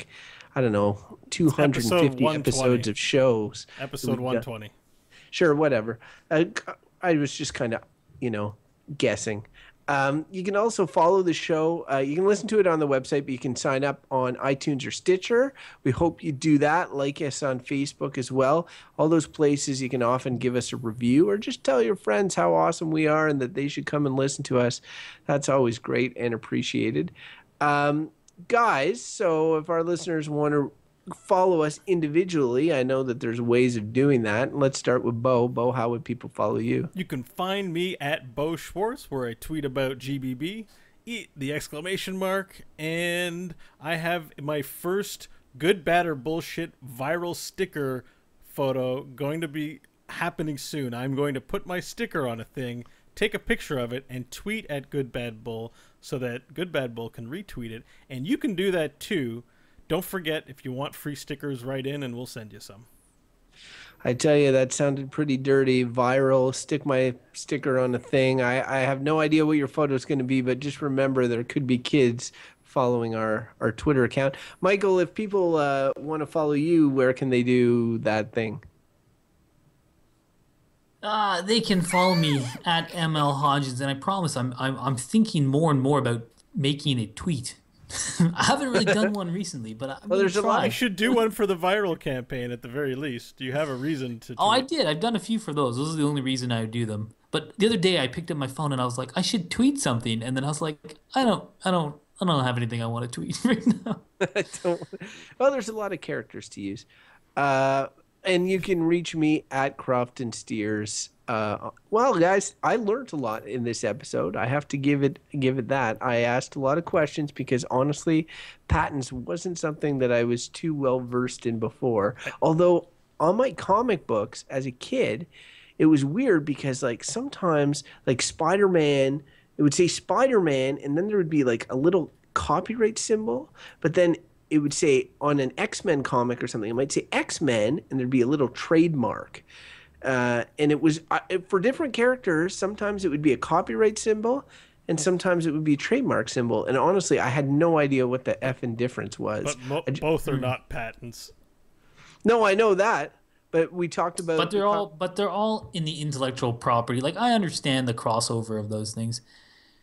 don't know, 250 episodes of shows. Episode 120. Sure, whatever. I was just kind of, guessing. You can also follow the show. You can listen to it on the website, but you can sign up on iTunes or Stitcher. We hope you do that. Like us on Facebook as well. All those places you can often give us a review or just tell your friends how awesome we are and that they should come and listen to us. That's always great and appreciated. Guys, so if our listeners want to follow us individually, I know that there's ways of doing that. Let's start with Beau. Beau, how would people follow you? You can find me at Beau Schwartz, where I tweet about GBB, the exclamation mark, and I have my first good, bad, or bullshit viral sticker photo going to be happening soon. I'm going to put my sticker on a thing, take a picture of it, and tweet at Good Bad Bull so that Good Bad Bull can retweet it. And you can do that too. Don't forget, if you want free stickers, write in and we'll send you some. I tell you, that sounded pretty dirty. Viral, stick my sticker on a thing. I have no idea what your photo is going to be, but just remember there could be kids following our Twitter account. Michael, if people want to follow you, where can they do that thing? They can follow me at ML Hodgins, and I promise I'm thinking more and more about making a tweet. I haven't really done one recently, but there's a lot. I should do one for the viral campaign at the very least. You have a reason to tweet. Oh, I did. I've done a few for those. Those are the only reason I would do them. But the other day I picked up my phone and I was like, I should tweet something, and then I was like, I don't have anything I want to tweet right now. Well, there's a lot of characters to use. And you can reach me at Crofton Steers. Well, guys, I learned a lot in this episode. I have to give it that. I asked a lot of questions because honestly, patents wasn't something that I was too well versed in before. Although on my comic books as a kid, it was weird because sometimes Spider-Man, it would say Spider-Man and then there would be a little copyright symbol, but then it would say on an X-Men comic or something, it might say X-Men and there'd be a little trademark. And it was for different characters. Sometimes it would be a copyright symbol, and sometimes it would be a trademark symbol. And honestly, I had no idea what the effing difference was. But both are not patents. No, I know that. But we talked about. But they're all in the intellectual property. I understand the crossover of those things.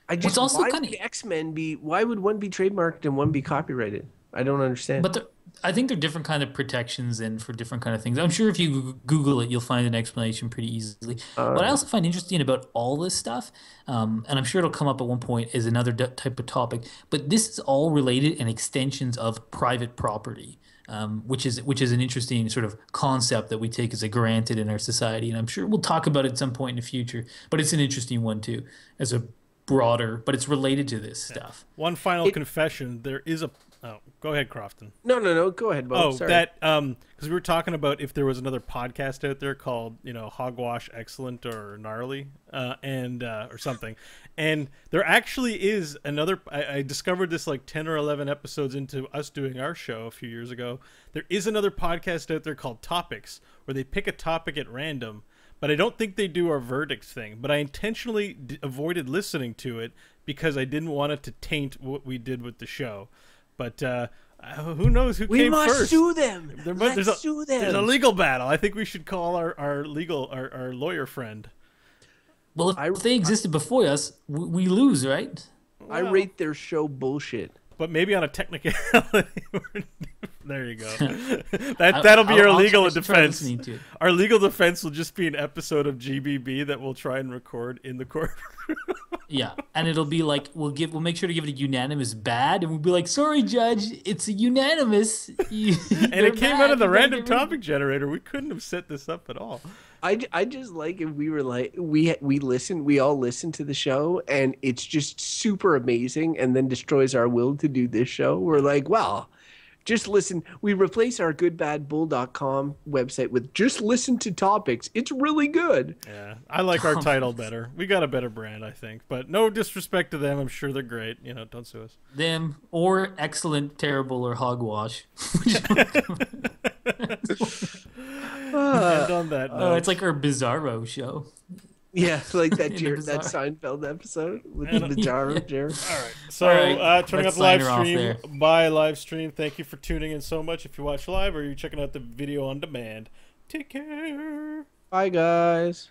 Why would X-Men be? Why would one be trademarked and one be copyrighted? I don't understand. But I think they're different kind of protections and for different kind of things. I'm sure if you Google it, you'll find an explanation pretty easily. What I also find interesting about all this stuff, and I'm sure it'll come up at one point, is another type of topic. But this is all related and extensions of private property, which is an interesting sort of concept that we take as a granted in our society. And I'm sure we'll talk about it at some point in the future. But it's an interesting one too, as a broader, but it's related to this stuff. One final confession: there is a. Oh, go ahead, Crofton. No. Go ahead, Beau. Sorry. Because we were talking about if there was another podcast out there called, Hogwash Excellent or Gnarly, or something, and there actually is another. I discovered this 10 or 11 episodes into us doing our show a few years ago. There is another podcast out there called Topics, where they pick a topic at random, but I don't think they do our verdicts thing. But I intentionally avoided listening to it because I didn't want it to taint what we did with the show. But Who knows who We came must first? sue them. Let's sue them. There's a legal battle. I think we should call our lawyer friend. Well, if they existed before us, we lose, right? I rate their show bullshit. But maybe on a technicality. There you go. That'll be our legal defense. Our legal defense will just be an episode of GBB that we'll try and record in the court. Yeah, and it'll be like we'll make sure to give it a unanimous bad, and we'll be like, "Sorry, judge, it's a unanimous." And it came out of the random topic generator. We couldn't have set this up at all. I just like if we were like we all listen to the show and it's just super amazing and then destroys our will to do this show. We're like, well, just listen. We replace our goodbadbull.com website with just listen to topics. It's really good. Yeah, I like our title better. We got a better brand, I think. But no disrespect to them. I'm sure they're great. You know, don't sue us. Them or excellent, terrible, or hogwash. And on that note, it's like our Bizarro show. Yeah, like that Seinfeld episode with the Bizarro Jared. All right. So turning up the live stream. Bye, live stream. Thank you for tuning in so much. If you watch live or you're checking out the video on demand, take care. Bye, guys.